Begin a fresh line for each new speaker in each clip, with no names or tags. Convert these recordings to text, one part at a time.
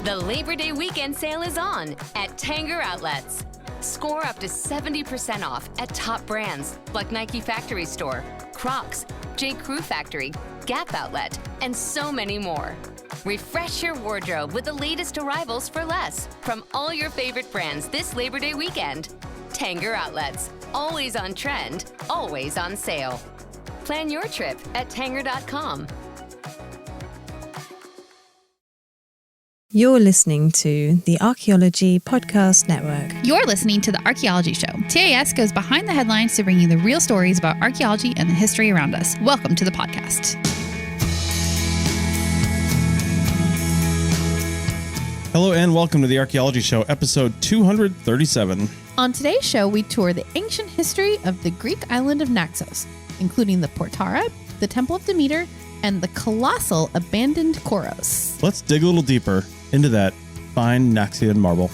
The Labor Day weekend sale is on at Tanger Outlets. Score up to 70% off at top brands like Nike Factory Store, Crocs, J. Crew Factory, Gap Outlet, and so many more. Refresh your wardrobe with the latest arrivals for less from all your favorite brands this Labor Day weekend. Tanger Outlets, always on trend, always on sale. Plan your trip at Tanger.com.
You're listening to the Archaeology Podcast Network.
You're listening to the Archaeology Show. TAS goes behind the headlines to bring you the real stories about archaeology and the history around us. Welcome to the podcast.
Hello and welcome to the Archaeology Show, episode 237.
On today's show, we tour the ancient history of the Greek island of Naxos, including the Portara, the Temple of Demeter, and the colossal abandoned Kouros.
Let's dig a little deeper into that fine Naxian marble.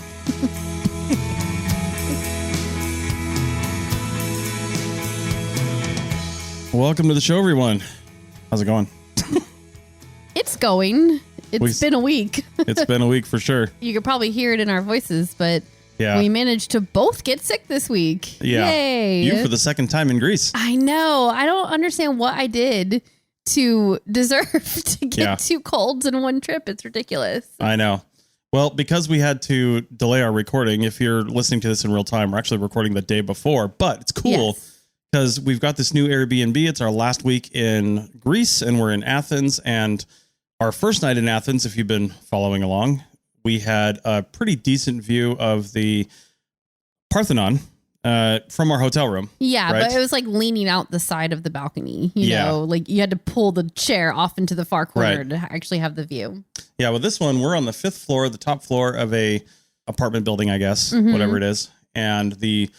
Welcome to the show, everyone. How's it going?
It's going. It's been a week.
It's been a week for sure.
You could probably hear it in our voices, but
yeah,
we managed to both get sick this week.
Yeah.
Yay.
You for the second time in Greece.
I know. I don't understand what I did to deserve to get two colds in one trip. It's ridiculous.
I know. Well, because we had to delay our recording, if you're listening to this in real time, we're actually recording the day before, but it's cool because we've got this new Airbnb. It's our last week in Greece and we're in Athens, and our first night in Athens, if you've been following along, we had a pretty decent view of the Parthenon from our hotel room.
Yeah,
right?
but it was like leaning out the side of the balcony. You know, like you had to pull the chair off into the far corner to actually have the view. Yeah,
well, this one, we're on the 5th floor, the top floor of a apartment building, I guess, whatever it is. And the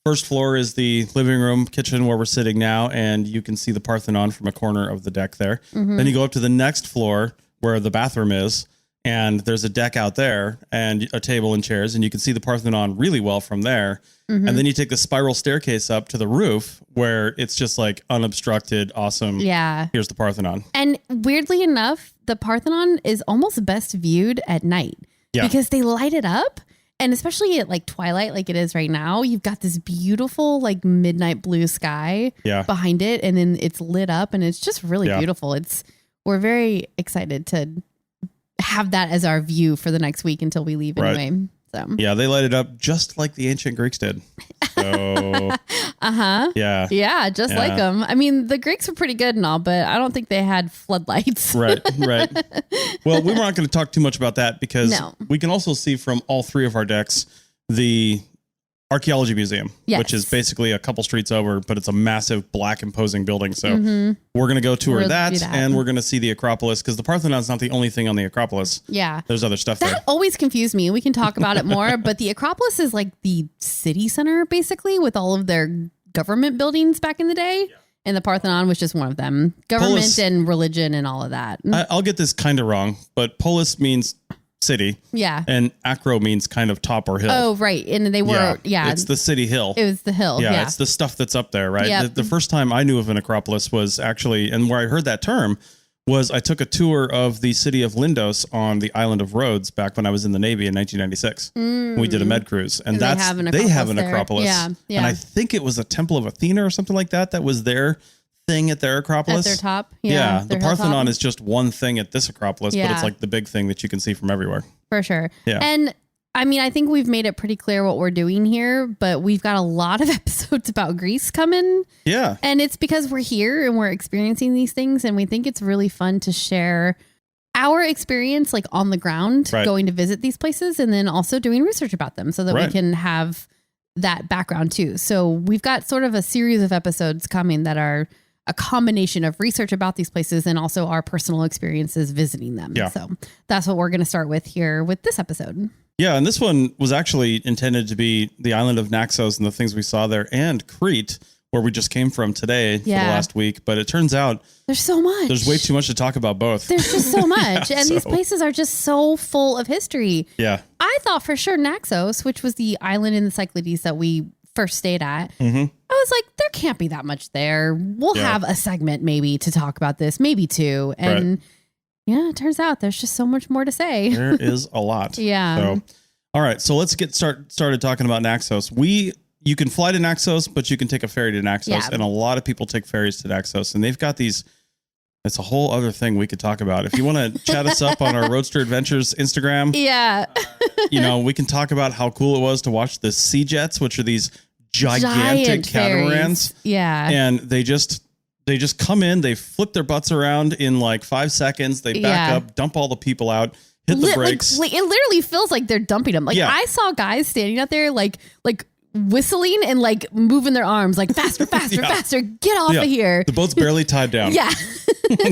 first floor is the living room, kitchen where we're sitting now, and you can see the Parthenon from a corner of the deck there. Then you go up to the next floor where the bathroom is, and there's a deck out there and a table and chairs, and you can see the Parthenon really well from there. And then you take the spiral staircase up to the roof where it's just like unobstructed, awesome.
Yeah.
Here's the Parthenon.
And weirdly enough, the Parthenon is almost best viewed at night because they light it up. And especially at like twilight, like it is right now, you've got this beautiful like midnight blue sky behind it. And then it's lit up and it's just really beautiful. We're very excited to have that as our view for the next week until we leave anyway. So
yeah, they light it up just like the ancient Greeks did. So
yeah, just like them. I mean, the Greeks were pretty good and all, but I don't think they had floodlights.
Right. Well, we were not going to talk too much about that because we can also see from all three of our decks the Archaeology Museum, which is basically a couple streets over, but it's a massive black imposing building. So we're going to go tour that, and we're going to see the Acropolis because the Parthenon is not the only thing on the Acropolis.
Yeah.
There's other stuff there.
That always confused me. We can talk about it more, but the Acropolis is like the city center basically with all of their government buildings back in the day. And the Parthenon was just one of them. Government and religion and all of that.
I'll get this kind of wrong, but polis means city.
Yeah.
And acro means kind of top or hill.
Oh, right. And they were,
It's the city hill.
It was the hill. Yeah.
It's the stuff that's up there, right?
Yep.
The first time I knew of an Acropolis was actually, and where I heard that term was I took a tour of the city of Lindos on the island of Rhodes back when I was in the Navy in 1996. We did a med cruise, and they have an Acropolis.
Yeah.
And I think it was a Temple of Athena or something like that. That was their thing at their Acropolis.
At their top.
Yeah. The Parthenon is just one thing at this Acropolis, but it's like the big thing that you can see from everywhere.
For sure.
Yeah.
And I mean, I think we've made it pretty clear what we're doing here, but we've got a lot of episodes about Greece coming.
Yeah.
And it's because we're here and we're experiencing these things, and we think it's really fun to share our experience like on the ground, going to visit these places, and then also doing research about them so that we can have that background too. So we've got sort of a series of episodes coming that are a combination of research about these places and also our personal experiences visiting them.
Yeah.
So that's what we're going to start with here with this episode.
Yeah. And this one was actually intended to be the island of Naxos and the things we saw there, and Crete, where we just came from today for the last week. But it turns out
there's so much.
There's way too much to talk about both.
There's just so much. These places are just so full of history.
Yeah.
I thought for sure Naxos, which was the island in the Cyclades that we first stayed at, I was like, there can't be that much there. We'll have a segment maybe to talk about this, maybe two. And Yeah, it turns out there's just so much more to say.
There is a lot.
Yeah.
So, all right. So let's get started talking about Naxos. You can fly to Naxos, but you can take a ferry to Naxos.
Yeah.
And a lot of people take ferries to Naxos. And they've got these, it's a whole other thing we could talk about. If you want to chat us up on our Roadster Adventures Instagram,
Yeah.
we can talk about how cool it was to watch the sea jets, which are these gigantic catamarans.
Ferries. Yeah.
And they just come in, they flip their butts around in like 5 seconds. They back up, dump all the people out, hit the brakes.
Like, it literally feels like they're dumping them. Like I saw guys standing out there like whistling and like moving their arms like faster, faster. Get off of here.
The boat's barely tied down.
Yeah.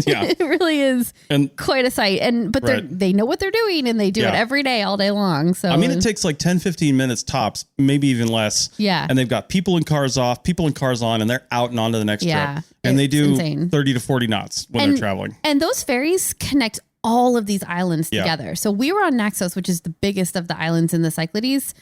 Yeah.
It really is quite a sight. But they know what they're doing and they do it every day, all day long. So I mean,
it takes like 10, 15 minutes tops, maybe even less.
Yeah.
And they've got people in cars off, people in cars on, and they're out and on to the next trip. And they do insane. 30 to 40 knots when they're traveling. And
those ferries connect all of these islands together. So we were on Naxos, which is the biggest of the islands in the Cyclades.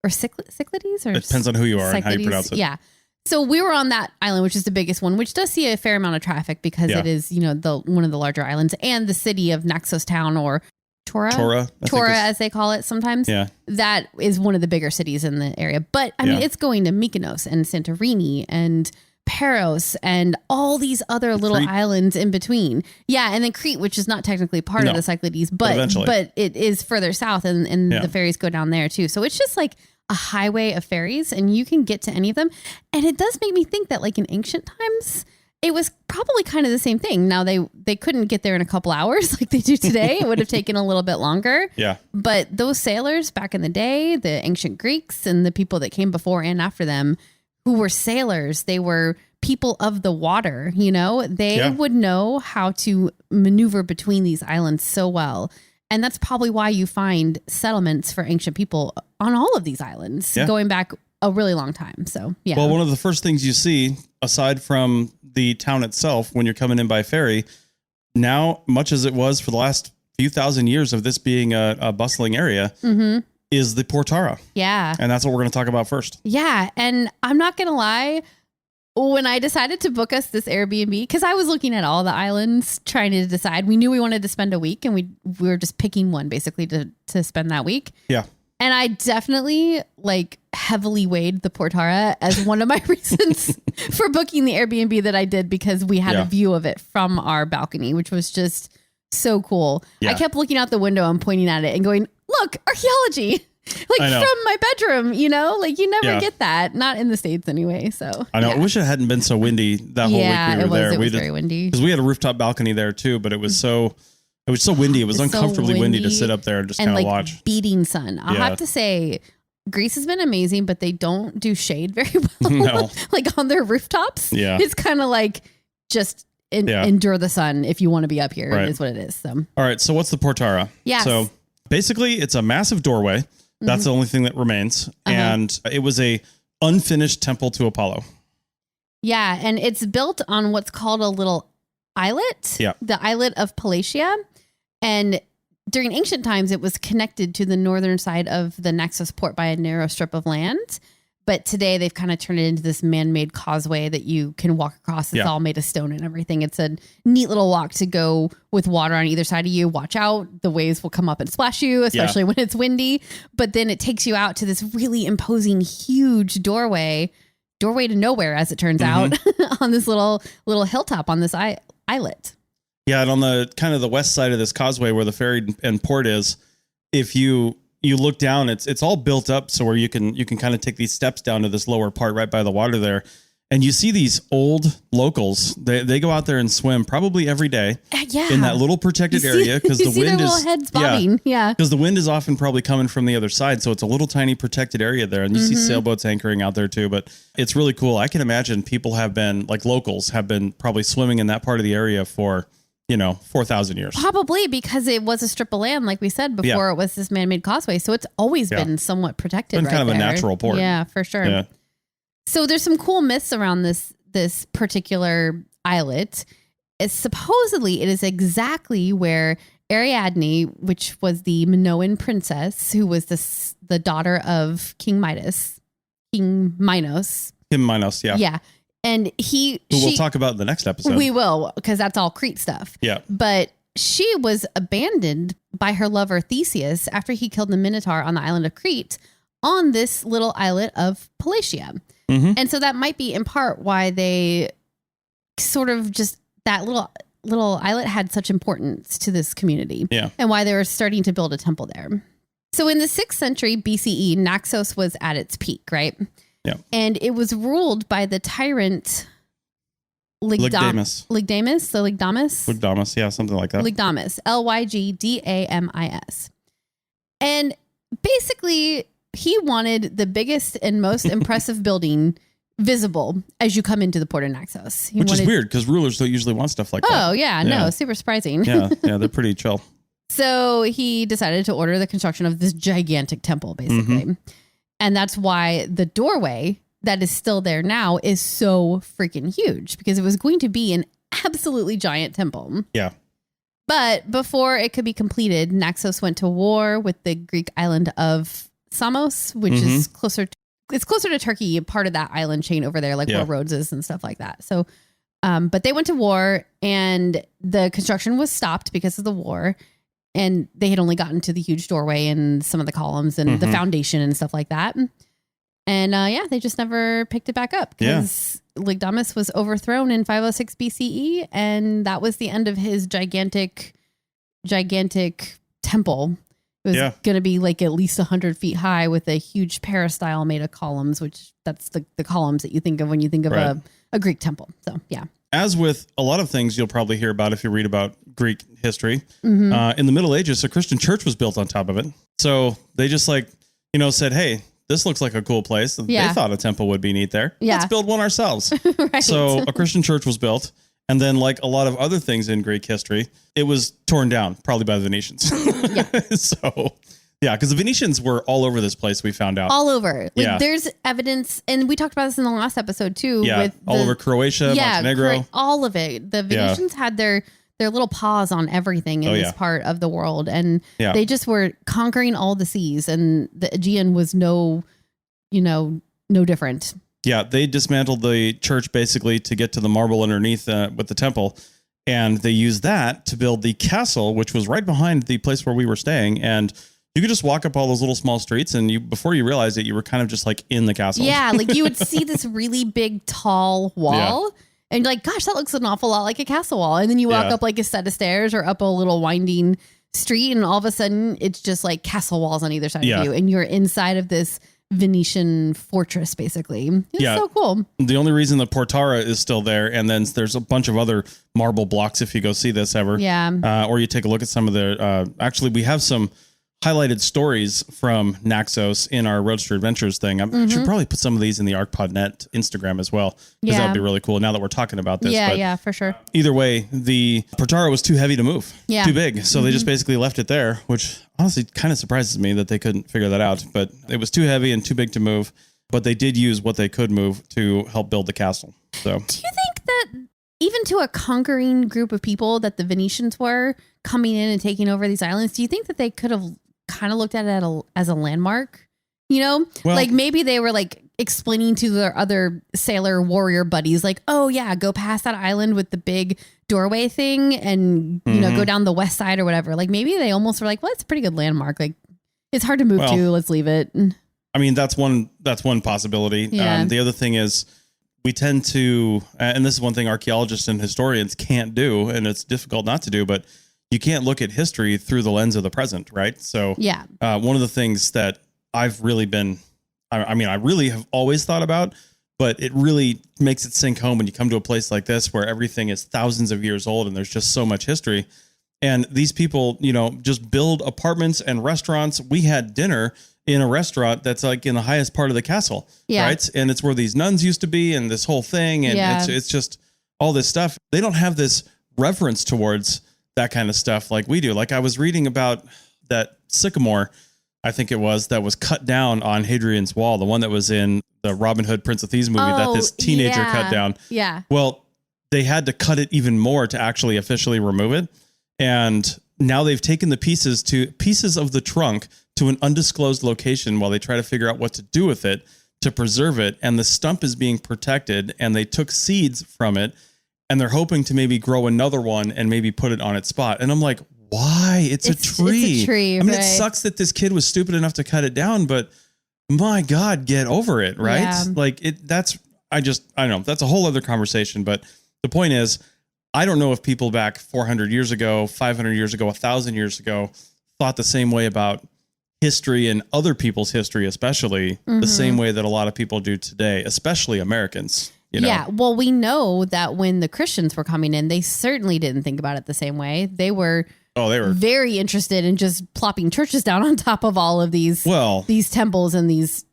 Or Cyclades? Or
it depends on who you are and how you pronounce it.
Yeah. So we were on that island, which is the biggest one, which does see a fair amount of traffic because it is, one of the larger islands, and the city of Naxos Town, or Tora, as they call it sometimes.
Yeah.
That is one of the bigger cities in the area. But I mean, it's going to Mykonos and Santorini and Paros and all these other little islands in between. Yeah. And then Crete, which is not technically part of the Cyclades, but it is further south, and the ferries go down there too. So it's just like a highway of ferries, and you can get to any of them. And it does make me think that like in ancient times, it was probably kind of the same thing. Now they couldn't get there in a couple hours like they do today. It would have taken a little bit longer. Yeah. But those sailors back in the day, the ancient Greeks and the people that came before and after them, who were sailors, they were people of the water, they would know how to maneuver between these islands so well. And that's probably why you find settlements for ancient people on all of these islands going back a really long time. So, yeah. Well,
one of the first things you see, aside from the town itself, when you're coming in by ferry, now, much as it was for the last few thousand years of this being a bustling area, is the Portara.
Yeah.
And that's what we're going to talk about first.
Yeah. And I'm not going to lie. When I decided to book us this Airbnb, because I was looking at all the islands trying to decide, we knew we wanted to spend a week, and we were just picking one basically to spend that week.
Yeah.
And I definitely heavily weighed the Portara as one of my reasons for booking the Airbnb that I did, because we had a view of it from our balcony, which was just so cool. Yeah. I kept looking out the window and pointing at it and going, look, archaeology. From my bedroom, you never get that. Not in the States anyway. So
I know. I wish it hadn't been so windy that whole week we were there.
It was very windy.
Because we had a rooftop balcony there too, but it was so windy. It was uncomfortably windy to sit up there and just kind of watch.
Beating sun. I'll have to say, Greece has been amazing, but they don't do shade very well.
No.
On their rooftops.
Yeah.
It's kind of just endure the sun if you want to be up here. Right. Is what it is. So.
All right. So what's the Portara?
Yeah.
So basically, it's a massive doorway. That's the only thing that remains. And it was a unfinished temple to Apollo.
Yeah. And it's built on what's called a little islet.
Yeah.
The islet of Palatia. And during ancient times, it was connected to the northern side of the Naxos port by a narrow strip of land. But today they've kind of turned it into this man-made causeway that you can walk across. It's all made of stone and everything. It's a neat little walk to go with water on either side of you. Watch out. The waves will come up and splash you, especially when it's windy. But then it takes you out to this really imposing, huge doorway to nowhere, as it turns out, on this little hilltop on this islet.
Yeah. And on the kind of the west side of this causeway where the ferry and port is, if you look down, it's all built up so where you can kind of take these steps down to this lower part right by the water there. And you see these old locals. They go out there and swim probably every day in that little protected area, because the wind is
heads bobbing. Yeah.
Because the wind is often probably coming from the other side. So it's a little tiny protected area there. And you see sailboats anchoring out there too, but it's really cool. I can imagine people locals have been probably swimming in that part of the area for 4,000 years.
Probably because it was a strip of land, like we said before, it was this man-made causeway. So it's always been somewhat protected.
Been kind of a natural port.
Yeah, for sure.
Yeah.
So there's some cool myths around this particular islet. Supposedly it is exactly where Ariadne, which was the Minoan princess, who was the daughter of King Minos. Yeah. And
we'll talk about in the next episode.
We will, because that's all Crete stuff.
Yeah.
But she was abandoned by her lover Theseus after he killed the Minotaur on the island of Crete on this little islet of Palatia. Mm-hmm. And so that might be in part why they sort of just that little islet had such importance to this community.
Yeah.
And why they were starting to build a temple there. So in the 6th century BCE, Naxos was at its peak, right?
Yeah.
And it was ruled by the tyrant Lygdamis.
Lygdamis, yeah, something like that.
Lygdamis, Lygdamis. And basically, he wanted the biggest and most impressive building visible as you come into the port of Naxos.
Which is weird because rulers don't usually want stuff like that.
Oh, yeah, no, super surprising.
Yeah, they're pretty chill.
So he decided to order the construction of this gigantic temple, basically. Mm-hmm. And that's why the doorway that is still there now is so freaking huge, because it was going to be an absolutely giant temple.
Yeah.
But before it could be completed, Naxos went to war with the Greek island of Samos, which is closer to Turkey, part of that island chain over there, like where Rhodes is and stuff like that. So, but they went to war and the construction was stopped because of the war. And they had only gotten to the huge doorway and some of the columns and the foundation and stuff like that. And they just never picked it back up because Lygdamis was overthrown in 506 BCE. And that was the end of his gigantic temple. It was going to be like at least 100 feet high with a huge peristyle made of columns, which that's the columns that you think of when you think of a Greek temple. So, yeah.
As with a lot of things you'll probably hear about if you read about Greek history, in the Middle Ages, a Christian church was built on top of it. So they just said, hey, this looks like a cool place. Yeah. They thought a temple would be neat there. Yeah. Let's build one ourselves. Right. So a Christian church was built. And then like a lot of other things in Greek history, it was torn down probably by the Venetians. Because the Venetians were all over this place, we found out.
All over. There's evidence, and we talked about this in the last episode too.
Yeah, with all over Croatia, Montenegro.
All of it. The Venetians had their little paws on everything in this part of the world. And they just were conquering all the seas. And the Aegean was no different.
Yeah, they dismantled the church basically to get to the marble underneath with the temple. And they used that to build the castle, which was right behind the place where we were staying. And you could just walk up all those little small streets and before you realized it, you were kind of just like in the castle.
Yeah, like you would see this really big, tall wall and you're like, gosh, that looks an awful lot like a castle wall. And then you walk up like a set of stairs or up a little winding street and all of a sudden it's just like castle walls on either side of you. And you're inside of this Venetian fortress, basically. It's so cool.
The only reason the Portara is still there, and then there's a bunch of other marble blocks if you go see this ever.
Yeah.
Or you take a look at some of the, actually we have some highlighted stories from Naxos in our Roadster Adventures thing. I should probably put some of these in the ArcPodNet Instagram as well, because that would be really cool now that we're talking about this.
Yeah, for sure.
Either way, the Portara was too heavy to move, too big. So they just basically left it there, which honestly kind of surprises me that they couldn't figure that out. But it was too heavy and too big to move. But they did use what they could move to help build the castle. So
do you think that even to a conquering group of people that the Venetians were coming in and taking over these islands, do you think that they could have kind of looked at it as a landmark, like maybe they were like explaining to their other sailor warrior buddies, like, oh yeah, go past that island with the big doorway thing and, go down the west side or whatever. Like maybe they almost were like, well, it's a pretty good landmark. Like it's hard to move to, let's leave it.
I mean, that's one possibility. Yeah. The other thing is we tend to, and this is one thing archaeologists and historians can't do, and it's difficult not to do, but you can't look at history through the lens of the present, right? So one of the things that I've really been, I really have always thought about, but it really makes it sink home when you come to a place like this where everything is thousands of years old and there's just so much history. And these people, just build apartments and restaurants. We had dinner in a restaurant that's like in the highest part of the castle, right? And it's where these nuns used to be and this whole thing. And it's just all this stuff. They don't have this reverence towards that kind of stuff like we do. Like I was reading about that sycamore, I think it was, that was cut down on Hadrian's Wall, the one that was in the Robin Hood Prince of Thieves movie that this teenager cut down.
Yeah.
Well, they had to cut it even more to actually officially remove it. And now they've taken the pieces of the trunk to an undisclosed location while they try to figure out what to do with it to preserve it. And the stump is being protected and they took seeds from it. and they're hoping to maybe grow another one and maybe put it on its spot. And I'm like, why? It's a tree.
It's a tree.
I mean, it sucks that this kid was stupid enough to cut it down, but my God, get over it, right?
Yeah.
Like I don't know. That's a whole other conversation. But the point is, I don't know if people back 400 years ago, 500 years ago, 1,000 years ago thought the same way about history and other people's history, especially the same way that a lot of people do today, especially Americans. You know?
Yeah. Well, we know that when the Christians were coming in, they certainly didn't think about it the same way. They were very interested in just plopping churches down on top of all of these temples and these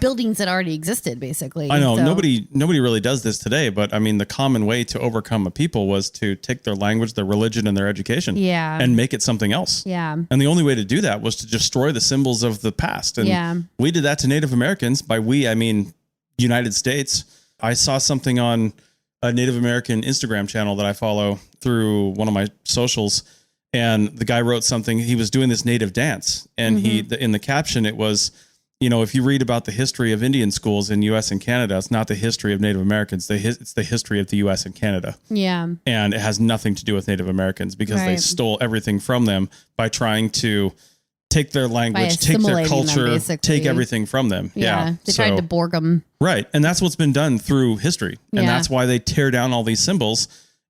buildings that already existed, basically.
I know nobody really does this today, but I mean, the common way to overcome a people was to take their language, their religion, and their education and make it something else.
Yeah.
And the only way to do that was to destroy the symbols of the past. And we did that to Native Americans. By we, I mean, United States. I saw something on a Native American Instagram channel that I follow through one of my socials. And the guy wrote something, he was doing this native dance. And in the caption, it was, you know, if you read about the history of Indian schools in US and Canada, it's not the history of Native Americans. It's the history of the US and Canada. Yeah. And it has nothing to do with Native Americans because they stole everything from them by trying to take their language, take their culture, take everything from them. Yeah.
They tried to Borg them.
Right. And that's what's been done through history. And that's why they tear down all these symbols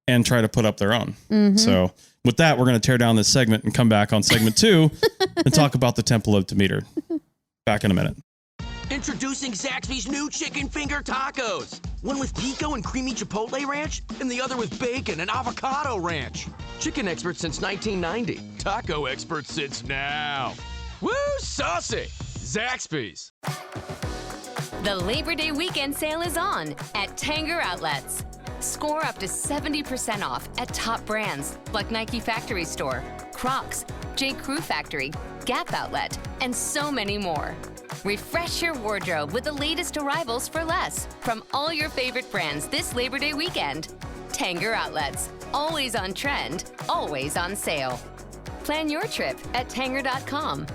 and try to put up their own. So with that, we're going to tear down this segment and come back on segment 2 and talk about the Temple of Demeter. Back in a minute.
Introducing Zaxby's new chicken finger tacos. One with pico and creamy chipotle ranch, and the other with bacon and avocado ranch. Chicken expert since 1990. Taco expert since now. Woo, saucy! Zaxby's.
The Labor Day weekend sale is on at Tanger Outlets. Score up to 70% off at top brands like Nike Factory Store, Crocs, J. Crew Factory, Gap Outlet, and so many more. Refresh your wardrobe with the latest arrivals for less from all your favorite brands this Labor Day weekend. Tanger Outlets, always on trend, always on sale. Plan your trip at Tanger.com.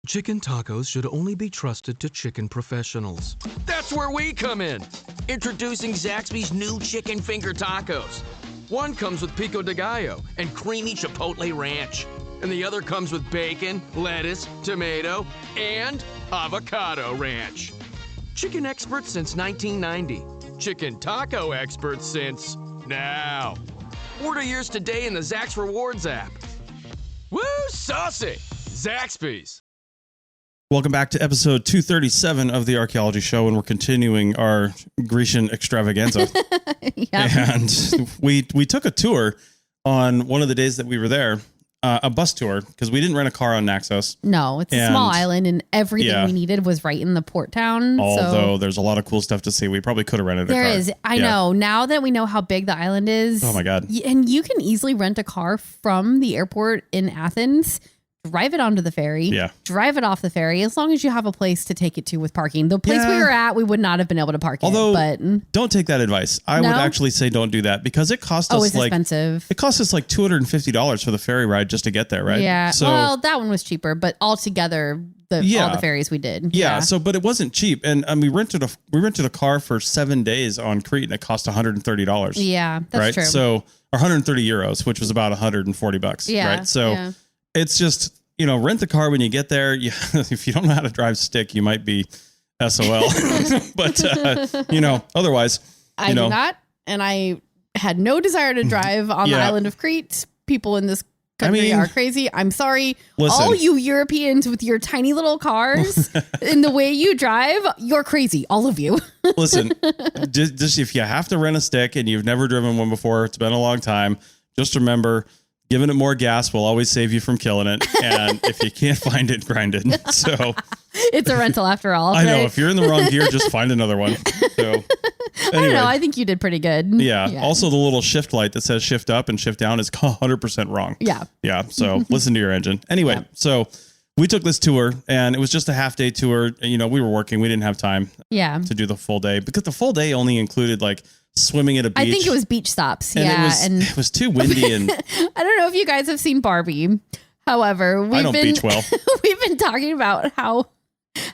Chicken tacos should only be trusted to chicken professionals. That's where we come in. Introducing Zaxby's new chicken finger tacos. One comes with pico de gallo and creamy chipotle ranch. And the other comes with bacon, lettuce, tomato, and avocado ranch. Chicken expert since 1990. Chicken taco expert since now. Order yours today in the Zax Rewards app. Woo, saucy! Zaxby's.
Welcome back to episode 237 of the Archaeology Show, and we're continuing our Grecian extravaganza. And we took a tour on one of the days that we were there, a bus tour, because we didn't rent a car on Naxos.
No, it's a small island, and everything we needed was right in the port town.
Although there's a lot of cool stuff to see. We probably could have rented a car.
There is. I know. Now that we know how big the island is.
Oh, my God.
And you can easily rent a car from the airport in Athens, drive it onto the ferry, drive it off the ferry, as long as you have a place to take it to with parking. The place we were at, we would not have been able to park
but don't take that advice. I would actually say don't do that, because it cost us
expensive.
It cost us like $250 for the ferry ride just to get there, right?
Yeah. So, well, that one was cheaper, but altogether, all the ferries we did.
Yeah. So, but it wasn't cheap, and we rented a car for 7 days on Crete, and it cost $130.
Yeah, that's true.
So, or 130 euros, which was about $140.
Yeah.
Right. So. It's just, rent the car when you get there. If you don't know how to drive stick, you might be SOL. But, otherwise,
I do not. And I had no desire to drive on the island of Crete. People in this country are crazy. I'm sorry.
Listen,
all you Europeans with your tiny little cars in the way you drive, you're crazy. All of you.
Listen, just if you have to rent a stick and you've never driven one before, it's been a long time, just remember, giving it more gas will always save you from killing it. And if you can't find it, grind it. So
it's a rental after all.
I know. If you're in the wrong gear, just find another one. So anyway.
I don't know. I think you did pretty good.
Yeah. Also, the little shift light that says shift up and shift down is 100% wrong.
Yeah.
Yeah. So listen to your engine. Anyway, so we took this tour, and it was just a half-day tour. We were working. We didn't have time to do the full day, because the full day only included like swimming at a beach.
I think it was beach stops.
And it was too windy. And
I don't know if you guys have seen Barbie. However,
I don't beach well.
We've been talking about how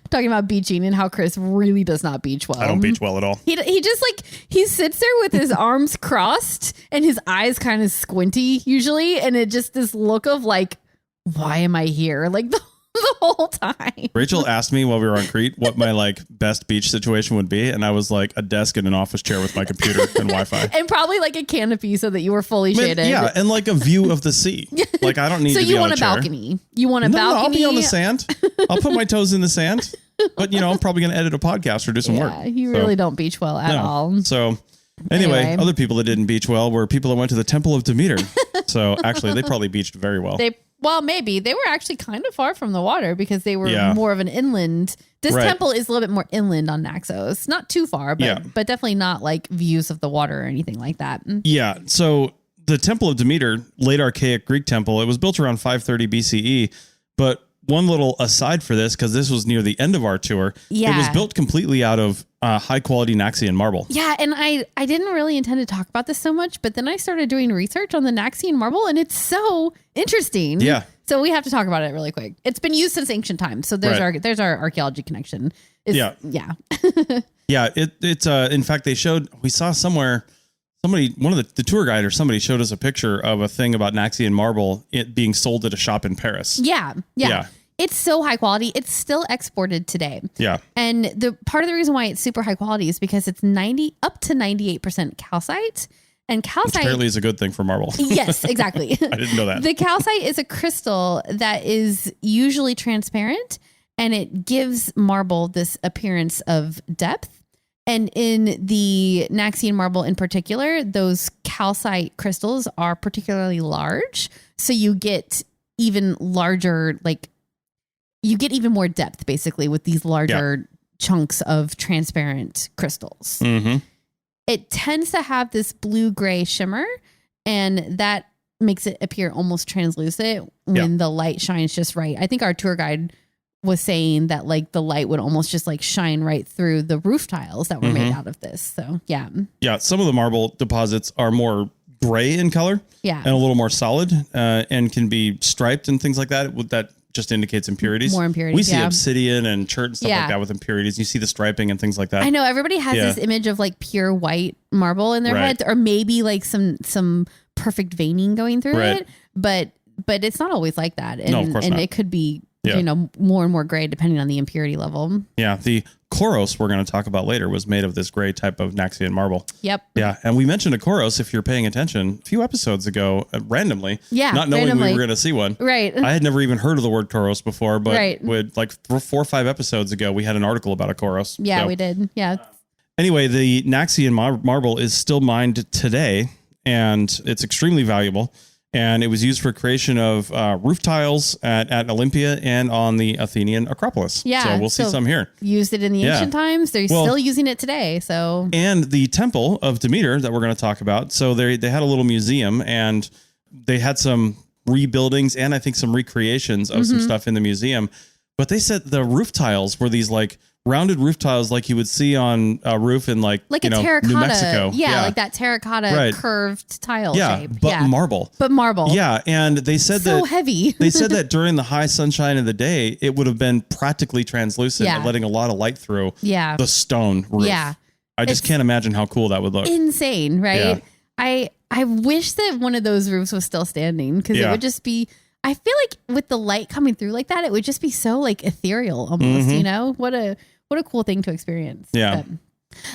talking about beaching and how Chris really does not beach well.
I don't beach well at all.
He just he sits there with his arms crossed and his eyes kind of squinty usually. And it just this look of like, why am I here? Like the whole time.
Rachel asked me while we were on Crete what my best beach situation would be. And I was like a desk and an office chair with my computer and Wi-Fi.
And probably like a canopy so that you were fully shaded.
Yeah. And like a view of the sea. Like I don't need to be on a chair.
So you want a balcony. You want a balcony.
I'll be on the sand. I'll put my toes in the sand. But I'm probably going to edit a podcast or do some work.
Yeah, you really don't beach well at all.
So anyway, other people that didn't beach well were people that went to the Temple of Demeter. So actually they probably beached very well.
Well, maybe. They were actually kind of far from the water because they were more of an inland. This temple is a little bit more inland on Naxos. Not too far, but definitely not like views of the water or anything like that.
Yeah. So the Temple of Demeter, late archaic Greek temple, it was built around 530 BCE. But one little aside for this, because this was near the end of our tour, it was built completely out of high quality Naxian marble.
Yeah, and I didn't really intend to talk about this so much, but then I started doing research on the Naxian marble, and it's so interesting.
Yeah.
So we have to talk about it really quick. It's been used since ancient times, so there's our archaeology connection. Yeah.
It's in fact we saw somewhere one of the tour guide or somebody showed us a picture of a thing about Naxian marble it being sold at a shop in Paris.
Yeah. It's so high quality. It's still exported today.
Yeah.
And the part of the reason why it's super high quality is because it's 90 up to 98% calcite. And calcite
which apparently is a good thing for marble.
Yes, exactly.
I didn't know that.
The calcite is a crystal that is usually transparent and it gives marble this appearance of depth. And in the Naxian marble in particular, those calcite crystals are particularly large. So you get even larger, you get even more depth basically with these larger chunks of transparent crystals.
Mm-hmm.
It tends to have this blue-gray shimmer, and that makes it appear almost translucent when the light shines just right. I think our tour guide was saying that the light would almost just shine right through the roof tiles that were made out of this. So, yeah. Yeah,
some of the marble deposits are more gray in color and a little more solid and can be striped and things like that. That just indicates impurities.
More impurities.
We see obsidian and chert and stuff like that with impurities. You see the striping and things like that.
I know everybody has this image of pure white marble in their head, or maybe some perfect veining going through it. But it's not always like that. And,
no, of course not.
It could be more and more gray depending on the impurity level.
Yeah, the Kouros we're going to talk about later was made of this gray type of Naxian marble.
Yep.
Yeah, and we mentioned a Kouros, if you're paying attention, a few episodes ago, randomly.
Yeah,
not knowing we were going to see one.
Right.
I had never even heard of the word Kouros before, but with 4 or 5 episodes ago, we had an article about a Kouros.
Yeah, we did. Yeah.
Anyway, the Naxian marble is still mined today, and it's extremely valuable. And it was used for creation of roof tiles at Olympia and on the Athenian Acropolis.
Yeah.
So we'll see some here.
Used it in the ancient times. They're still using it today. So.
And the Temple of Demeter that we're going to talk about. So they had a little museum and they had some rebuildings and I think some recreations of some stuff in the museum. But they said the roof tiles were these rounded roof tiles like you would see on a roof in a terracotta, New Mexico.
Yeah, like that terracotta curved tile shape.
But marble.
But marble.
Yeah, and they said
so heavy.
They said that during the high sunshine of the day, it would have been practically translucent and letting a lot of light through the stone roof. Yeah. I just can't imagine how cool that would look.
Insane, right? Yeah. I wish that one of those roofs was still standing because it would just be... I feel like with the light coming through like that, it would just be so ethereal almost, What a cool thing to experience.
Yeah.
But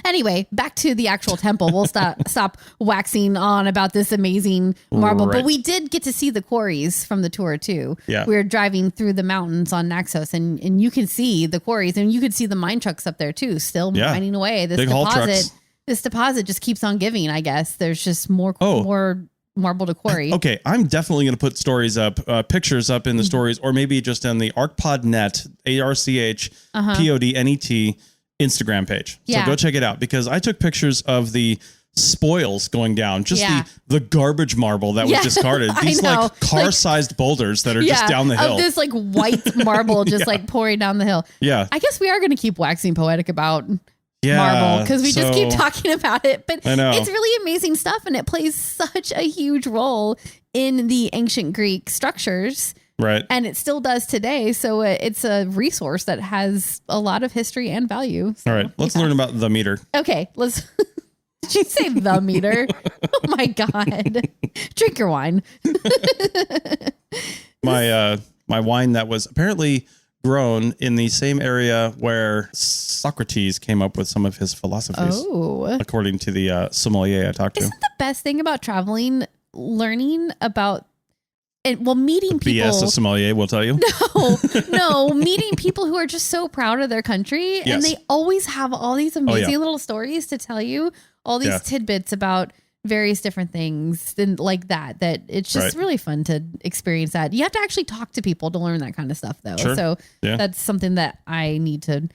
anyway, back to the actual temple. We'll stop waxing on about this amazing marble, but we did get to see the quarries from the tour too.
Yeah.
We were driving through the mountains on Naxos and you can see the quarries and you could see the mine trucks up there too, still mining away. This
big haul trucks.
This deposit just keeps on giving, I guess. There's just more marble to quarry.
Okay, I'm definitely going to put stories up, pictures up in the stories, or maybe just on the ArchPodNet, ARCHPODNET Instagram page. So go check it out because I took pictures of the spoils going down, just the garbage marble that was discarded. These car-sized boulders that are just down the hill.
Of this white marble just pouring down the hill.
Yeah.
I guess we are going to keep waxing poetic about marble because we just keep talking about it, but it's really amazing stuff and it plays such a huge role in the ancient Greek structures
Right.
And it still does today. So it's a resource that has a lot of history and value. So,
all right. Let's learn about the meter.
Okay. Let's. Did you say the meter? Oh my God. Drink your wine.
My wine that was apparently grown in the same area where Socrates came up with some of his philosophies. Oh. According to the sommelier I talked to.
Isn't the best thing about traveling, learning about meeting people.
BS a sommelier will tell you.
No, meeting people who are just so proud of their country. Yes. And they always have all these amazing little stories to tell you, all these tidbits about various different things and like that it's just really fun to experience that. You have to actually talk to people to learn that kind of stuff though. Sure. So that's something that I need to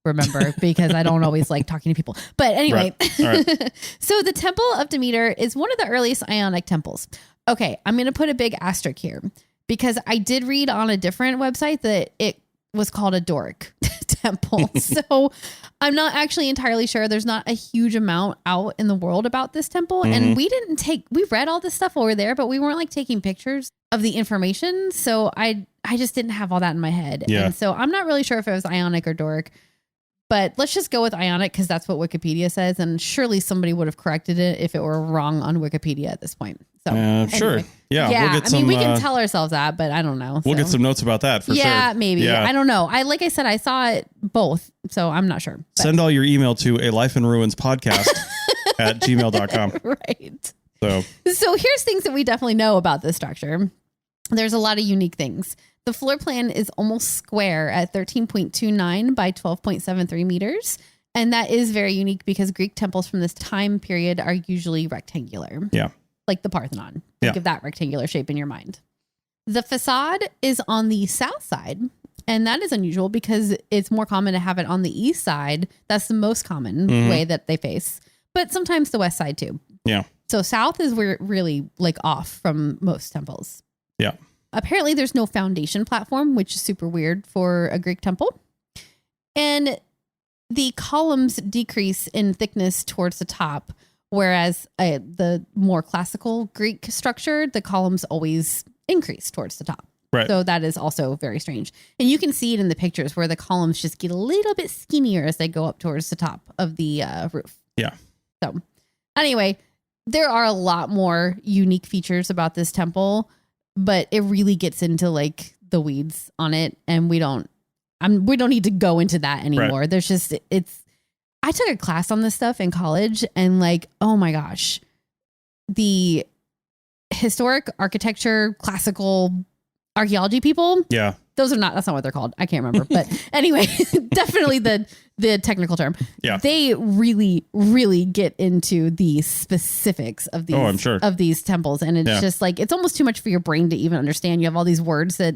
remember because I don't always like talking to people. But anyway, right. So the Temple of Demeter is one of the earliest Ionic temples. Okay, I'm going to put a big asterisk here because I did read on a different website that it was called a Doric temple. So I'm not actually entirely sure. There's not a huge amount out in the world about this temple. And we read all this stuff over there, but we weren't like taking pictures of the information. So I just didn't have all that in my head. Yeah. And so I'm not really sure if it was Ionic or Doric. But let's just go with Ionic because that's what Wikipedia says. And surely somebody would have corrected it if it were wrong on Wikipedia at this point. So
sure. Yeah.
We'll get we can tell ourselves that, but I don't know.
We'll get some notes about that for sure.
Yeah, maybe. Yeah. I don't know. Like I said, I saw it both. So I'm not sure. But.
Send all your email to a life in ruins podcast at gmail.com.
Right.
So
here's things that we definitely know about this structure. There's a lot of unique things. The floor plan is almost square at 13.29 by 12.73 meters. And that is very unique because Greek temples from this time period are usually rectangular.
Yeah.
Like the Parthenon. Think of that rectangular shape in your mind. The facade is on the south side. And that is unusual because it's more common to have it on the east side. That's the most common way that they face. But sometimes the west side too.
Yeah.
So south is where really like off from most temples.
Yeah.
Apparently there's no foundation platform, which is super weird for a Greek temple. And the columns decrease in thickness towards the top, whereas the more classical Greek structure, the columns always increase towards the top.
Right.
So that is also very strange. And you can see it in the pictures where the columns just get a little bit skinnier as they go up towards the top of the roof.
Yeah.
So anyway, there are a lot more unique features about this temple, but it really gets into like the weeds on it. And we don't need to go into that anymore. Right. There's just, I took a class on this stuff in college and like, oh my gosh, the historic architecture, classical archaeology people.
Yeah.
That's not what they're called. I can't remember. But anyway, definitely the technical term.
Yeah.
They really, really get into the specifics of these,
I'm sure.
of these temples. And it's just like, it's almost too much for your brain to even understand. You have all these words that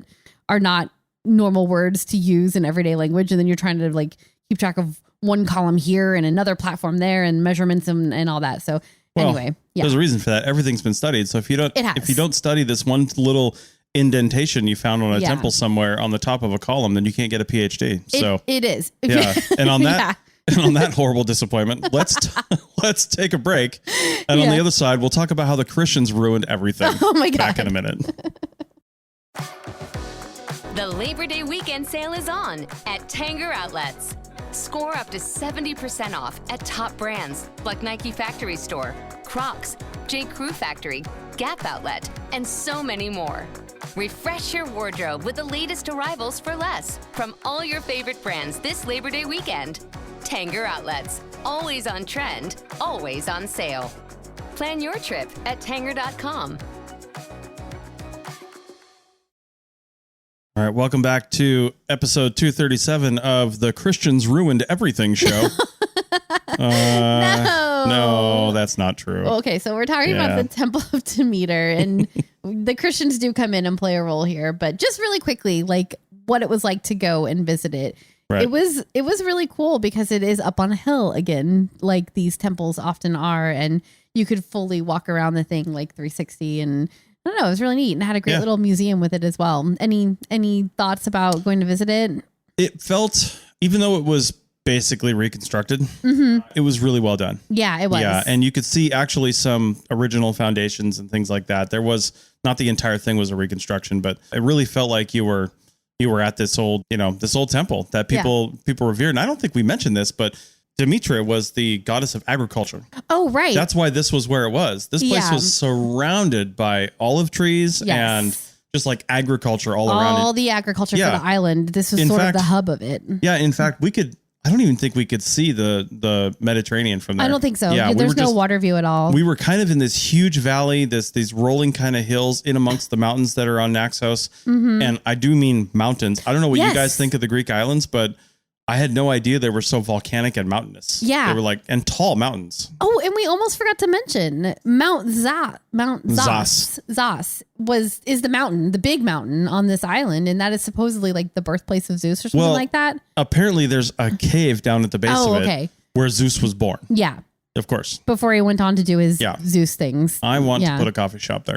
are not normal words to use in everyday language. And then you're trying to like keep track of one column here and another platform there and measurements and all that. So anyway,
there's a reason for that. Everything's been studied. So if you don't study this one little indentation you found on a temple somewhere on the top of a column, then you can't get a PhD. So
it is.
Yeah. And on that, and on that horrible disappointment, let's take a break. And on the other side, we'll talk about how the Christians ruined everything.
Oh my God.
Back in a minute.
The Labor Day weekend sale is on at Tanger Outlets. Score up to 70% off at top brands like Nike Factory Store, Crocs, J. Crew Factory, Gap Outlet, and so many more. Refresh your wardrobe with the latest arrivals for less from all your favorite brands this Labor Day weekend. Tanger Outlets, always on trend, always on sale. Plan your trip at Tanger.com.
All right, welcome back to episode 237 of the Christians Ruined Everything show. No, that's not true.
Okay, so we're talking about the Temple of Demeter, and the Christians do come in and play a role here. But just really quickly, like what it was like to go and visit it. Right. It was really cool because it is up on a hill again, like these temples often are, and you could fully walk around the thing like 360 and. I don't know. It was really neat and had a great little museum with it as well. Any thoughts about going to visit it?
It felt, even though it was basically reconstructed. It was really well done.
Yeah, it was.
Yeah, and you could see actually some original foundations and things like that. There was not the entire thing was a reconstruction, but it really felt like you were at this old temple that people revered. And I don't think we mentioned this, but Demeter was the goddess of agriculture.
Oh, right.
That's why this was where it was. This place was surrounded by olive trees and just like agriculture all around it.
All the agriculture for the island. This was of the hub of it.
Yeah, in fact, I don't even think we could see the Mediterranean from there.
I don't think so.
Yeah,
there's no water view at all.
We were kind of in this huge valley, these rolling kind of hills in amongst the mountains that are on Naxos. And I do mean mountains. I don't know what you guys think of the Greek islands, but I had no idea they were so volcanic and mountainous.
Yeah.
They were and tall mountains.
Oh, and we almost forgot to mention Mount Zos is the mountain, the big mountain on this island. And that is supposedly like the birthplace of Zeus or something like that.
Apparently there's a cave down at the base of it where Zeus was born.
Yeah.
Of course.
Before he went on to do his Zeus things.
I want to put a coffee shop there.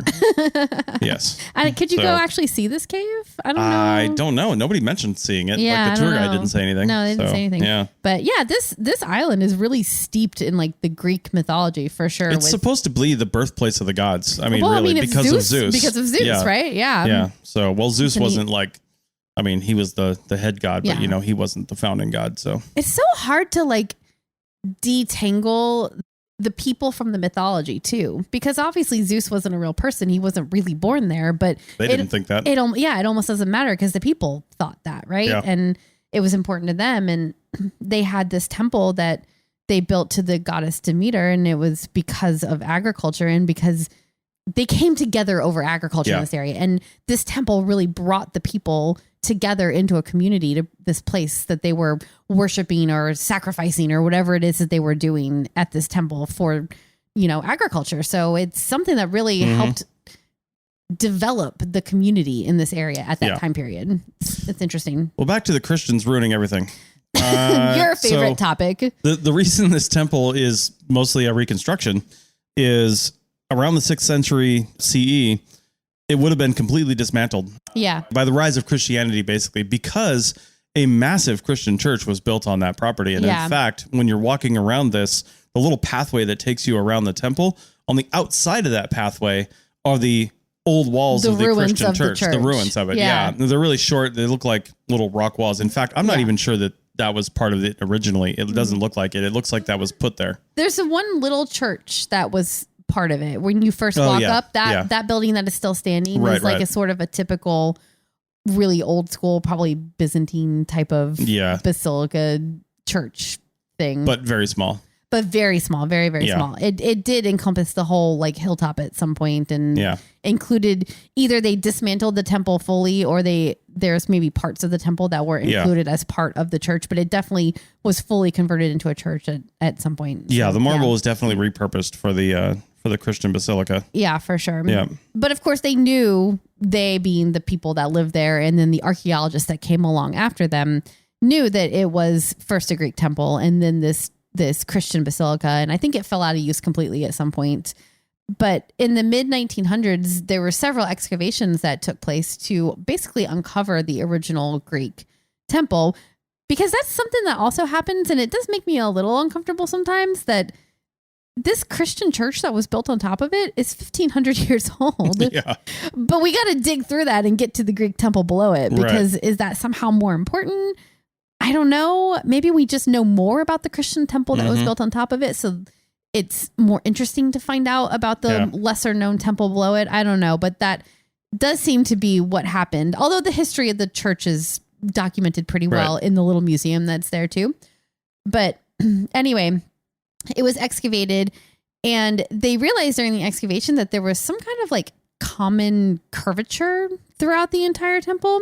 Yes.
Could you go actually see this cave? I don't know.
Nobody mentioned seeing it.
Yeah,
like the tour guide didn't say anything.
No, they didn't say anything.
Yeah.
But yeah, this island is really steeped in like the Greek mythology for sure.
It's supposed to be the birthplace of the gods. I mean, because of Zeus.
Because of Zeus, right? Yeah.
Yeah. So, Zeus wasn't he was the head god, but he wasn't the founding god. So
it's so hard to detangle the people from the mythology too, because obviously Zeus wasn't a real person. He wasn't really born there, but
they didn't think that.
It almost doesn't matter because the people thought that, right?
Yeah.
And it was important to them. And they had this temple that they built to the goddess Demeter, and it was because of agriculture and because they came together over agriculture in this area. And this temple really brought the people together into a community, to this place that they were worshiping or sacrificing or whatever it is that they were doing at this temple for, agriculture. So it's something that really helped develop the community in this area at that time period. It's interesting.
Well, back to the Christians ruining everything.
Your favorite topic.
The reason this temple is mostly a reconstruction is around the 6th century CE, it would have been completely dismantled.
Yeah.
By the rise of Christianity, basically, because a massive Christian church was built on that property. And in fact, when you're walking around the little pathway that takes you around the temple, on the outside of that pathway are the old walls of the Christian church, the ruins of it. Yeah. They're really short. They look like little rock walls. In fact, I'm not even sure that was part of it originally. It doesn't look like it. It looks like that was put there.
There's one little church that was part of it. When you first walk up, that building that is still standing is like a sort of a typical, really old school, probably Byzantine type of basilica church thing.
But very small.
Very, very small. It did encompass the whole hilltop at some point, and included either they dismantled the temple fully, or there's maybe parts of the temple that were included as part of the church, but it definitely was fully converted into a church at some point.
Yeah, so, the marble was definitely repurposed for the Christian basilica.
Yeah, for sure.
Yeah.
But of course they knew, they being the people that lived there, and then the archaeologists that came along after them, knew that it was first a Greek temple and then this Christian basilica. And I think it fell out of use completely at some point. But in the mid 1900s, there were several excavations that took place to basically uncover the original Greek temple, because that's something that also happens. And it does make me a little uncomfortable sometimes that this Christian church that was built on top of it is 1,500 years old.
Yeah.
But we got to dig through that and get to the Greek temple below it, because is that somehow more important? I don't know. Maybe we just know more about the Christian temple that was built on top of it, so it's more interesting to find out about the lesser known temple below it. I don't know, but that does seem to be what happened. Although the history of the church is documented pretty well in the little museum that's there too. But anyway, it was excavated, and they realized during the excavation that there was some kind of common curvature throughout the entire temple.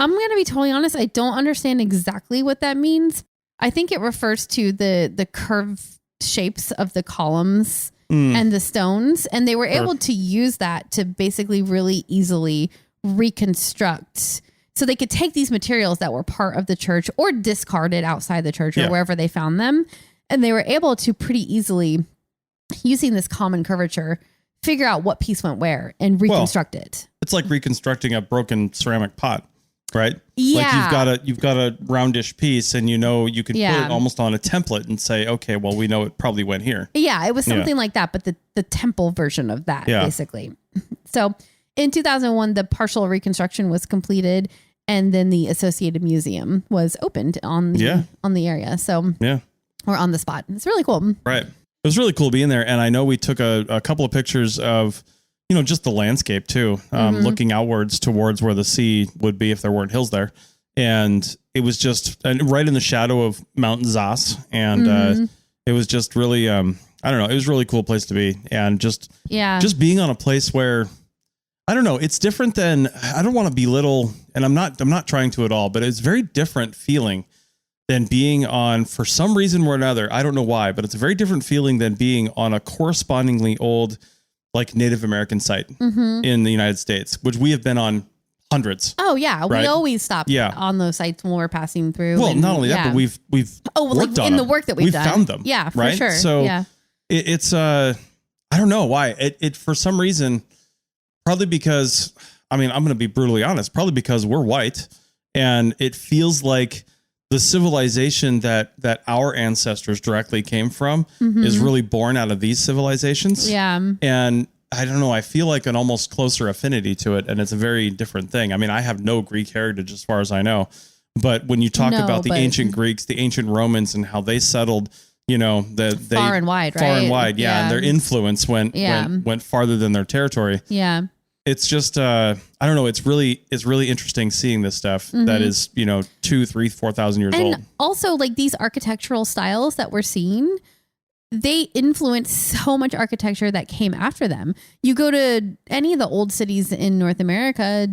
I'm going to be totally honest. I don't understand exactly what that means. I think it refers to the curved shapes of the columns and the stones. And they were able to use that to basically really easily reconstruct. So they could take these materials that were part of the church or discard it outside the church or wherever they found them. And they were able to pretty easily, using this common curvature, figure out what piece went where and reconstruct it.
It's like reconstructing a broken ceramic pot. right?
Yeah.
Like you've got a roundish piece, and you can put it almost on a template and say, okay, well, we know it probably went here.
Yeah, it was something like that, but the temple version of that, basically. So in 2001, the partial reconstruction was completed, and then the Associated Museum was opened on the area. So or on the spot. It's really cool.
Right. It was really cool being there. And I know we took a couple of pictures of, just the landscape too, looking outwards towards where the sea would be if there weren't hills there. And it was just right in the shadow of Mount Zas. And it was just really, I don't know, it was a really cool place to be. And just being on a place where, I don't know, it's different than, I don't want to belittle, and I'm not trying to at all, but it's very different feeling than being on, for some reason or another, I don't know why, but it's a very different feeling than being on a correspondingly old, like Native American site in the United States, which we have been on hundreds.
Oh yeah.
Right?
We always stop on those sites when we're passing through.
Well, not only that, but we've worked on
the work that we've done.
found them.
Yeah, for
right?
sure.
So it's, I don't know why it, for some reason, probably because, I'm going to be brutally honest, probably because we're white, and it feels like the civilization that our ancestors directly came from is really born out of these civilizations. Yeah. And I don't know, I feel like an almost closer affinity to it. And it's a very different thing. I have no Greek heritage as far as I know, but when you talk about the ancient Greeks, the ancient Romans, and how they settled,
far and wide, right?
Far and wide. Yeah. And their influence went farther than their territory.
Yeah.
It's just, I don't know. It's really interesting seeing this stuff that is, 2,000, 3,000, 4,000 years old.
And also, like, these architectural styles that we're seeing, they influence so much architecture that came after them. You go to any of the old cities in North America,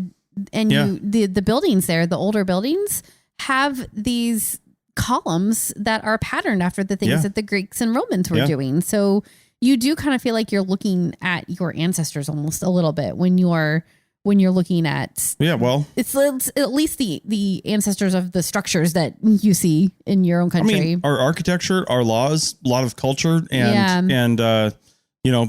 and the buildings there, the older buildings, have these columns that are patterned after the things that the Greeks and Romans were doing. So you do kind of feel like you're looking at your ancestors almost a little bit when you're looking at, it's at least the ancestors of the structures that you see in your own country.
Our architecture, our laws, a lot of culture, and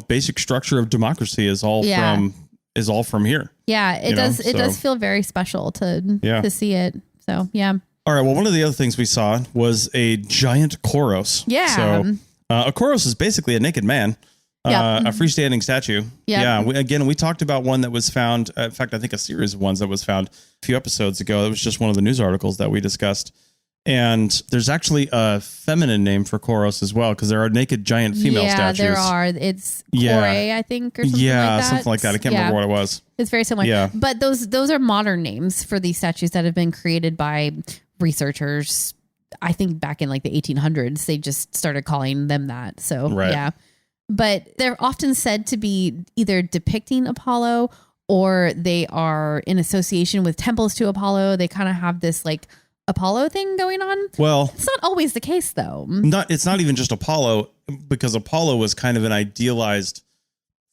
basic structure of democracy is all from here.
Yeah, it does. It does feel very special to see it. So yeah.
All right. Well, one of the other things we saw was a giant Kouros.
Yeah.
So a Kouros is basically a naked man. A freestanding statue. Yeah. We talked about one that was found. In fact, I think a series of ones that was found a few episodes ago. That was just one of the news articles that we discussed. And there's actually a feminine name for Kouros as well, because there are naked giant female statues.
Yeah, there are. It's Kore, I think, or something like that.
Yeah, something like that. I can't remember what it was.
It's very similar. Yeah. But those are modern names for these statues that have been created by researchers. I think back in like the 1800s, they just started calling them that. So, yeah. But they're often said to be either depicting Apollo, or they are in association with temples to Apollo. They kind of have this like Apollo thing going on. Well, it's not always the case though.
It's not even just Apollo, because Apollo was kind of an idealized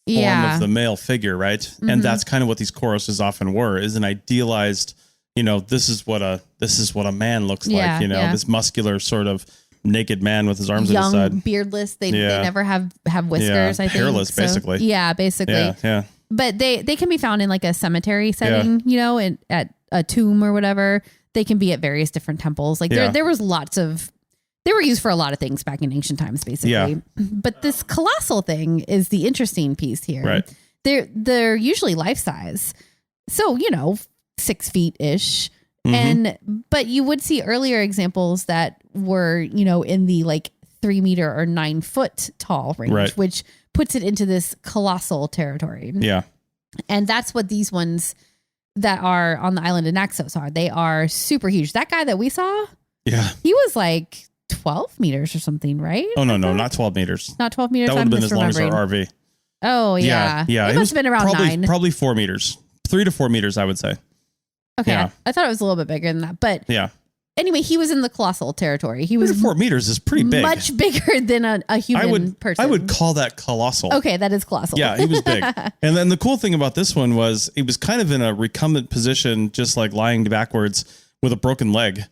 form of the male figure, right? Mm-hmm. And that's kind of what these Kouroses often were, is an idealized, this is what a man looks like, this muscular sort of naked man with his arms at his side.
Beardless. They never have whiskers, I think.
Hairless, basically.
Yeah, basically. Yeah. But they can be found in like a cemetery setting, at a tomb or whatever. They can be at various different temples. Like there was they were used for a lot of things back in ancient times, basically. Yeah. But this colossal thing is the interesting piece here. Right. They're usually life size. So, 6 feet ish. Mm-hmm. But you would see earlier examples that were, in the like 3 meter or 9 foot tall range, which puts it into this colossal territory. Yeah. And that's what these ones that are on the island of Naxos are. They are super huge. That guy that we saw, he was like 12 meters or something, right?
Oh, no, not 12 meters.
Not 12 meters.
That would have been as long as our RV.
Oh, yeah.
Yeah.
It must have been around 9.
Probably 4 meters. 3 to 4 meters, I would say.
Okay. Yeah. I thought it was a little bit bigger than that. But anyway, he was in the colossal territory. He was
3 to 4 meters is pretty big.
Much bigger than a human person.
I would call that colossal.
Okay, that is colossal.
Yeah, he was big. And then the cool thing about this one was he was kind of in a recumbent position, just like lying backwards with a broken leg.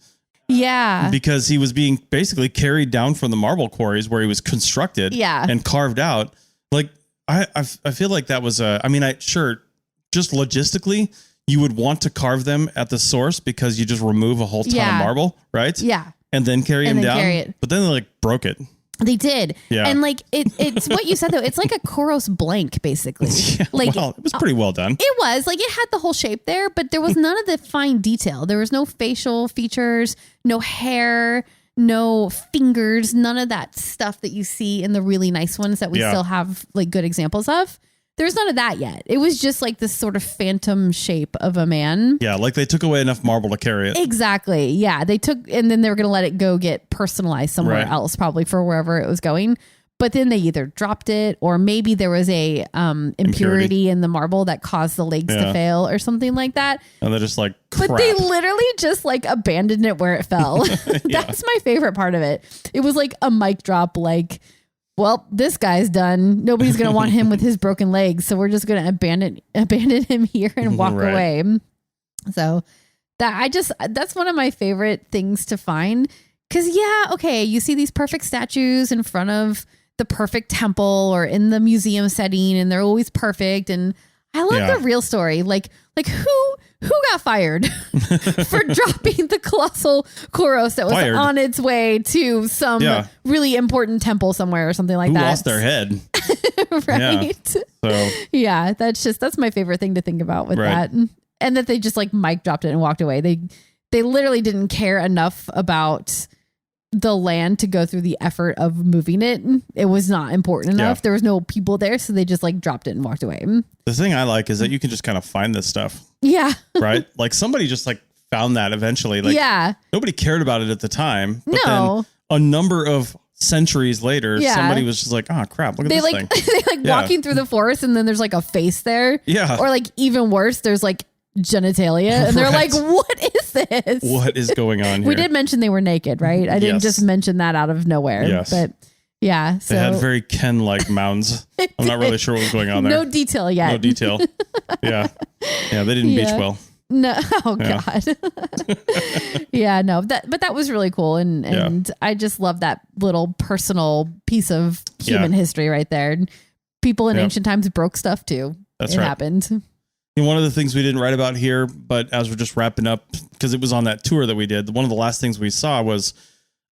Yeah. Because he was being basically carried down from the marble quarries where he was constructed and carved out. Like, I feel like that was just logistically, you would want to carve them at the source because you just remove a whole ton of marble, right?
Yeah.
And then carry them down.
Carry it.
But then they like broke it.
They did.
Yeah.
And like it's what you said though. It's like a Kouros blank basically.
Yeah,
like
well, it was pretty well done.
It was like it had the whole shape there, but there was none of the fine detail. There was no facial features, no hair, no fingers, none of that stuff that you see in the really nice ones that we still have like good examples of. There's none of that yet. It was just like this sort of phantom shape of a man.
Yeah, like they took away enough marble to carry it.
Exactly. Yeah, they took, and then they were going to let it go get personalized somewhere else, probably for wherever it was going. But then they either dropped it, or maybe there was a impurity in the marble that caused the legs to fail, or something like that.
And they're just like, crap.
But they literally just like abandoned it where it fell. That's my favorite part of it. It was like a mic drop, like, well, this guy's done. Nobody's going to want him with his broken legs. So we're just going to abandon him here and walk away. So that's one of my favorite things to find. Cause you see these perfect statues in front of the perfect temple or in the museum setting, and they're always perfect. And I love the real story. Like who got fired for dropping the Colossal Kouros that was on its way to some really important temple somewhere or something like that?
Who lost their head?
Right.
Yeah.
So that's my favorite thing to think about with that. And that they just like mic dropped it and walked away. They literally didn't care enough about the land to go through the effort of moving it. It was not important enough. There was no people there, so they just like dropped it and walked away.
The thing I like is that you can just kind of find this stuff.
Yeah.
Right? Like somebody just like found that eventually. Like nobody cared about it at the time. But then a number of centuries later, somebody was just like, oh crap, look at this thing.
They like walking through the forest, and then there's like a face there.
Yeah.
Or like even worse, there's like genitalia, and they're like, what is this?
What is going on here?
We did mention they were naked, right? I didn't just mention that out of nowhere.
Yes.
But yeah. So
they had very Ken-like mounds. I'm not really sure what was going on there.
No detail yet.
No detail. Yeah. Yeah, they didn't beach well.
No. Oh God. No. But that was really cool. And I just love that little personal piece of human history right there. People in ancient times broke stuff too.
That's
it
right.
happened.
And one of the things we didn't write about here, but as we're just wrapping up, because it was on that tour that we did, one of the last things we saw was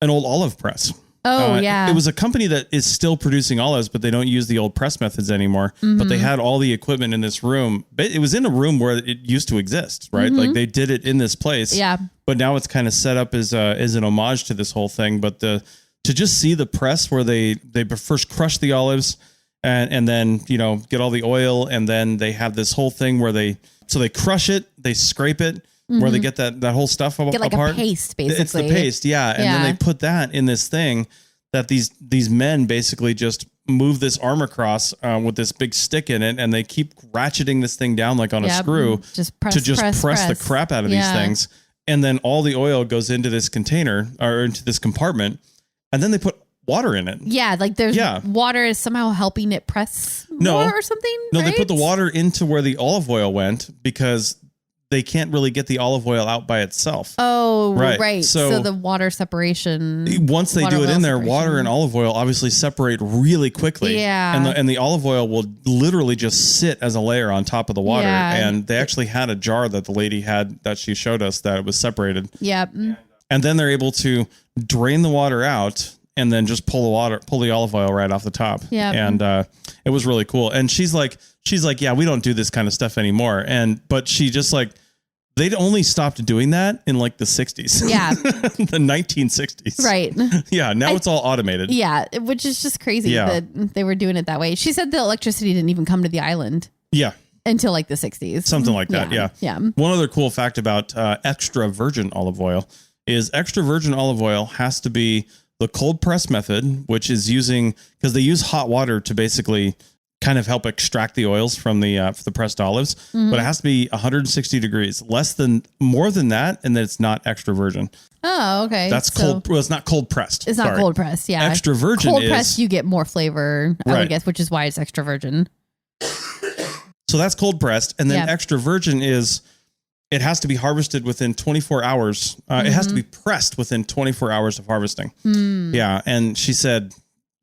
an old olive press.
Oh, yeah.
It was a company that is still producing olives, but they don't use the old press methods anymore. Mm-hmm. But they had all the equipment in this room. It was in a room where it used to exist, right? Mm-hmm. Like they did it in this place.
Yeah.
But now it's kind of set up as an homage to this whole thing. But to just see the press where they first crush the olives, and then, get all the oil. And then they have this whole thing where they crush it, they scrape it, where they get that whole stuff apart.
Get like a paste, basically.
It's the paste. Yeah. And then they put that in this thing that these men basically just move this arm across with this big stick in it. And they keep ratcheting this thing down like on a screw
just press
the crap out of these things. And then all the oil goes into this container or into this compartment. And then they put water in it. Yeah,
like there's water is somehow helping it press more or something.
No,
right?
They put the water into where the olive oil went because they can't really get the olive oil out by itself.
Oh, right. So the water separation.
Once they do it in there, water and olive oil obviously separate really quickly.
Yeah.
And the olive oil will literally just sit as a layer on top of the water. Yeah. And they actually had a jar that the lady had that she showed us that was separated.
Yep.
And then they're able to drain the water out and then just pull the olive oil right off the top.
Yeah.
And it was really cool. And she's like, yeah, we don't do this kind of stuff anymore. But she just like, they'd only stopped doing that in like the 60s.
Yeah.
The 1960s.
Right.
Yeah. Now it's all automated.
Yeah. Which is just crazy that they were doing it that way. She said the electricity didn't even come to the island.
Yeah.
Until like the 60s.
Something like that.
Yeah.
One other cool fact about extra virgin olive oil is extra virgin olive oil has to be the cold press method, which is because they use hot water to basically kind of help extract the oils from the pressed olives, but it has to be 160 degrees, more than that. And then it's not extra virgin.
Oh, okay.
That's cold. Well, it's not cold pressed.
It's not cold pressed. Yeah.
Extra virgin
cold pressed, you get more flavor, I would guess, which is why it's extra virgin.
So that's cold pressed. And then extra virgin it has to be harvested within 24 hours. It has to be pressed within 24 hours of harvesting. Yeah. And she said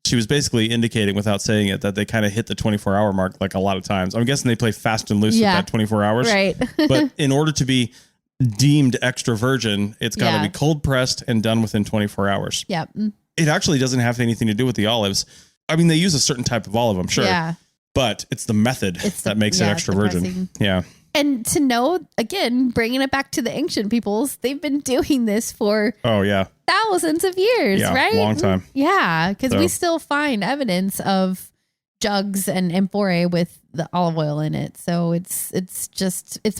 she was basically indicating without saying it that they kind of hit the 24-hour mark like a lot of times. I'm guessing they play fast and loose with that 24 hours.
Right.
But in order to be deemed extra virgin, it's got to be cold pressed and done within 24 hours.
Yep.
It actually doesn't have anything to do with the olives. I mean, they use a certain type of olive, I'm sure.
Yeah.
But it's the method that makes it extra virgin.
Pressing.
Yeah.
And to know, again, bringing it back to the ancient peoples, they've been doing this for thousands of years, right?
Long time.
Yeah, because we still find evidence of jugs and amphorae with the olive oil in it. So it's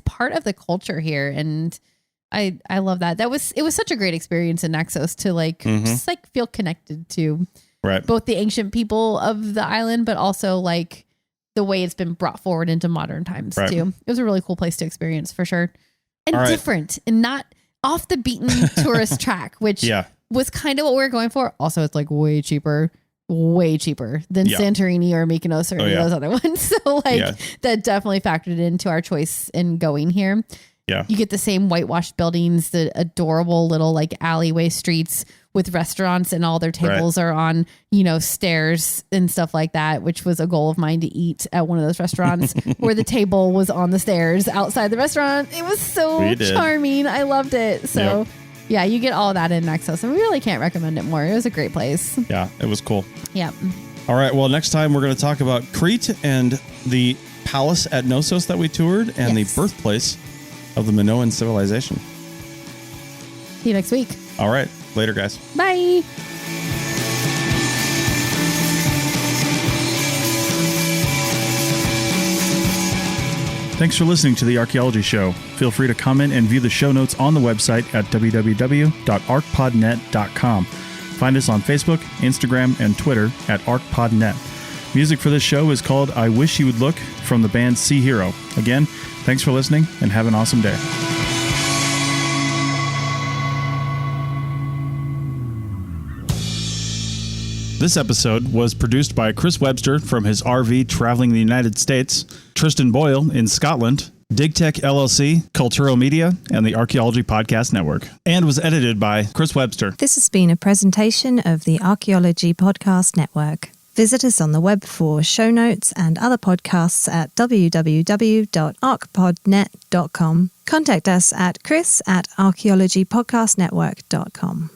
part of the culture here. And I love that. It was such a great experience in Naxos to just like feel connected to both the ancient people of the island, but also like the way it's been brought forward into modern times too. It was a really cool place to experience for sure. And different and not off the beaten tourist track, which was kind of what we were going for. Also, it's like way cheaper than Santorini or Mykonos or any of those other ones. So that definitely factored into our choice in going here.
Yeah.
You get the same whitewashed buildings, the adorable little like alleyway streets with restaurants, and all their tables are on, stairs and stuff like that, which was a goal of mine to eat at one of those restaurants where the table was on the stairs outside the restaurant. It was so charming. I loved it. So you get all of that in Naxos, and we really can't recommend it more. It was a great place. Yeah,
it was cool.
Yeah.
All right. Well, next time we're going to talk about Crete and the palace at Knossos that we toured and the birthplace of the Minoan civilization.
See you next week.
All right. Later, guys.
Bye.
Thanks for listening to The Archaeology Show. Feel free to comment and view the show notes on the website at www.archpodnet.com. Find us on Facebook, Instagram, and Twitter at ArchPodNet. Music for this show is called I Wish You Would Look from the band Sea Hero. Again, thanks for listening and have an awesome day. This episode was produced by Chris Webster from his RV traveling the United States, Tristan Boyle in Scotland, DigTech LLC, Cultural Media, and the Archaeology Podcast Network, and was edited by Chris Webster.
This has been a presentation of the Archaeology Podcast Network. Visit us on the web for show notes and other podcasts at www.archpodnet.com. Contact us at chris@archaeologypodcastnetwork.com.